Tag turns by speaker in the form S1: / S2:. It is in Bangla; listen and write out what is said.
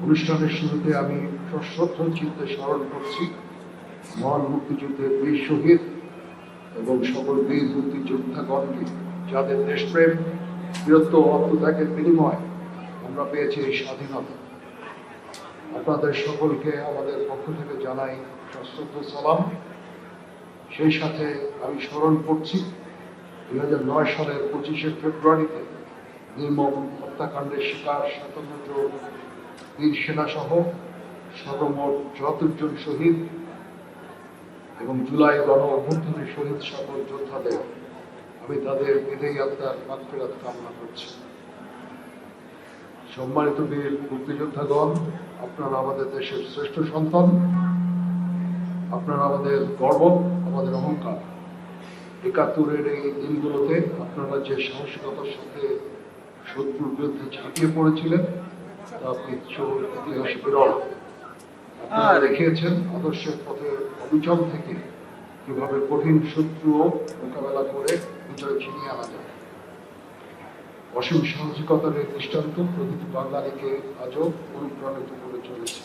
S1: অনুষ্ঠানের শুরুতে আমি সশ্রদ্ধ চিত্তে স্মরণ করছি মহান মুক্তিযুদ্ধের বীর শহীদ এবং সকল বীর মুক্তিযোদ্ধাগণকে, যাদের দেশপ্রেম, বীরত্ব ও আত্মত্যাগের বিনিময়ে আমরা পেয়েছি এই স্বাধীনতা। আপনাদের সকলকে আমাদের পক্ষ থেকে জানাই সশ্রদ্ধ সালাম। সেই সাথে আমি স্মরণ করছি 2009 সালের 25শে ফেব্রুয়ারিতে নির্মম হত্যাকাণ্ডের শিকার 57 জন বীর সেনা সহ সর্বমোট 74 জন শহীদ এবং জুলাই গণ অভ্যুত্থানের শহীদ সকল যোদ্ধাদের আমি তাদের বিদেয়ী আত্মার মাগফিরাত কামনা করছি। সম্মানিত বীর মুক্তিযোদ্ধাগণ, আপনারা আমাদের দেশের শ্রেষ্ঠ সন্তান, আপনারা আমাদের গর্ব, আমাদের অহংকার। 71-এর এই দিনগুলোতে আপনারা যে সাহসিকতার সাথে শত্রুর বিরুদ্ধে ঝাঁপিয়ে পড়েছিলেন তা ইতিহাস বিরল। আপনারা দেখিয়েছেন আদর্শের পথে অবিচল থেকে কিভাবে কঠিন শত্রুও মোকাবেলা করে বিজয় ছিনিয়ে আনা যায়। অসীম সাহসিকতার এই দৃষ্টান্ত প্রতিটি বাঙালিকে আজও অনুপ্রাণিত করে চলেছে।